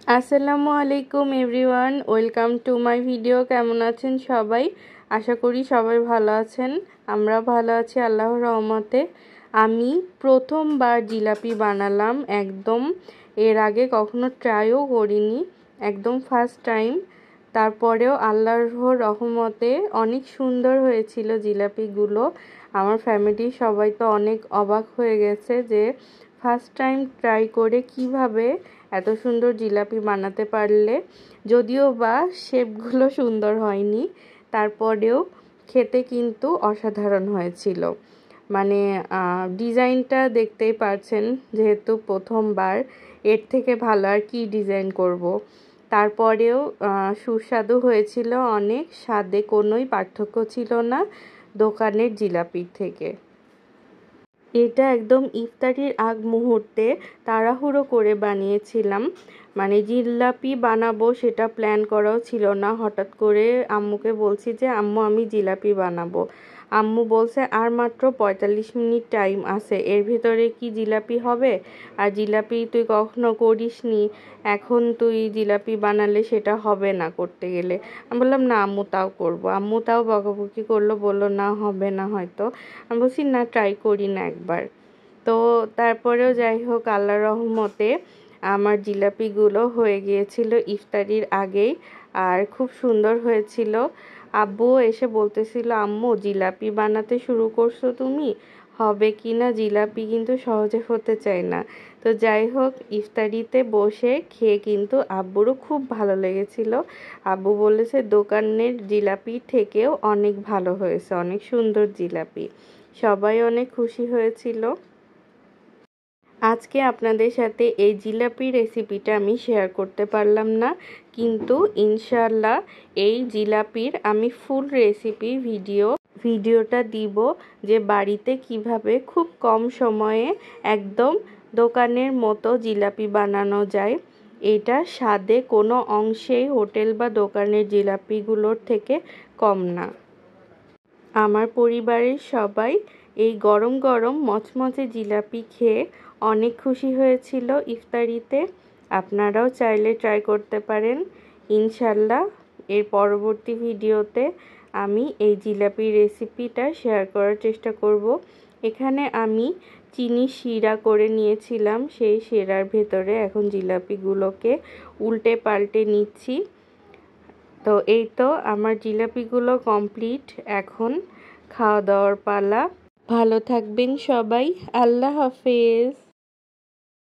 আসসালামু আলাইকুম everyone, welcome to my video. কেমন আছেন সবাই? আশা করি সবাই ভালো আছেন। আমরা ভালো আছি আল্লাহর রহমতে। আমি প্রথমবার জিলাপি বানালাম, একদম এর আগে কখনো ট্রাইও করিনি, একদম ফার্স্ট টাইম। তারপরেও আল্লাহর রহমতে অনেক সুন্দর হয়েছিল জিলাপিগুলো। আমার ফ্যামিলির সবাই তো অনেক অবাক হয়ে গেছে যে ফার্স্ট টাইম ট্রাই করে কিভাবে এত সুন্দর জিলাপি বানাতে পারলে। যদিও বা শেপগুলো সুন্দর হয়নি, তারপরেও খেতে কিন্তু অসাধারণ হয়েছিল। মানে ডিজাইনটা দেখতেই পারছেন, যেহেতু প্রথমবার, এর থেকে ভালো আর কি ডিজাইন করব। তারপরেও সুস্বাদু হয়েছিল অনেক, স্বাদে কোনোই পার্থক্য ছিল না দোকানের জিলাপির থেকে। এটা একদম ইফতারির আগ মুহূর্তে তাড়াহুড়ো করে বানিয়েছিলাম। মানে জিলাপি বানাবো সেটা প্ল্যান করাও ছিল না। হঠাৎ করে আম্মুকে বলছি যে আম্মু আমি জিলাপি বানাবো। আম্মু বলছে আর মাত্র 45 মিনিট টাইম আছে, এর ভিতরে কি জিলাপি হবে? আর জিলাপি তুই কখনো করিসনি, এখন তুই জিলাপি বানালে সেটা হবে না করতে গেলে। আমি বললাম না আম্মু তাও করবো। আম্মু তাও বকাবকি করলো, বললো না হবে না হয়তো। আমি বলছি না ট্রাই করি না একবার। তো তারপরেও যাই হোক, আল্লাহর রহমতে আমার জিলাপিগুলো হয়ে গিয়েছিল ইফতারির আগেই, আর খুব সুন্দর হয়েছিল। আব্বু এসে বলতেছিল আম্মু জিলাপি বানাতে শুরু করছো তুমি, হবে কি না? জিলাপি কিন্তু সহজে হতে চায় না। তো যাই হোক, ইফতারিতে বসে খেয়ে কিন্তু আব্বুরও খুব ভালো লেগেছিল। আব্বু বলেছে দোকানের জিলাপি থেকেও অনেক ভালো হয়েছে, অনেক সুন্দর জিলাপি। সবাই অনেক খুশি হয়েছিল। আজকে আপনাদের সাথে এই জিলাপি রেসিপিটা আমি শেয়ার করতে পারলাম না, কিন্তু ইনশাল্লাহ এই জিলাপির আমি ফুল রেসিপি ভিডিওটা দিব, যে বাড়িতে কিভাবে খুব কম সময়ে একদম দোকানের মতো জিলাপি বানানো যায়। এটা স্বাদে কোনো অংশেই হোটেল বা দোকানের জিলাপিগুলোর থেকে কম না। আমার পরিবারের সবাই এই গরম গরম মচমচে জিলাপি খেয়ে অনেক খুশি হয়েছিল ইফতারিতে। আপনারাও চাইলে ট্রাই করতে পারেন ইনশাল্লাহ। এর পরবর্তী ভিডিওতে আমি এই জিলাপির রেসিপিটা শেয়ার করার চেষ্টা করব। এখানে আমি চিনি শিরা করে নিয়েছিলাম, সেই শিরার ভেতরে এখন জিলাপিগুলোকে উল্টে পাল্টে নিচ্ছি। তো এই তো আমার জিলাপিগুলো কমপ্লিট, এখন খাওয়া দাওয়ার পালা। ভালো থাকবেন সবাই, আল্লাহ হাফেজ।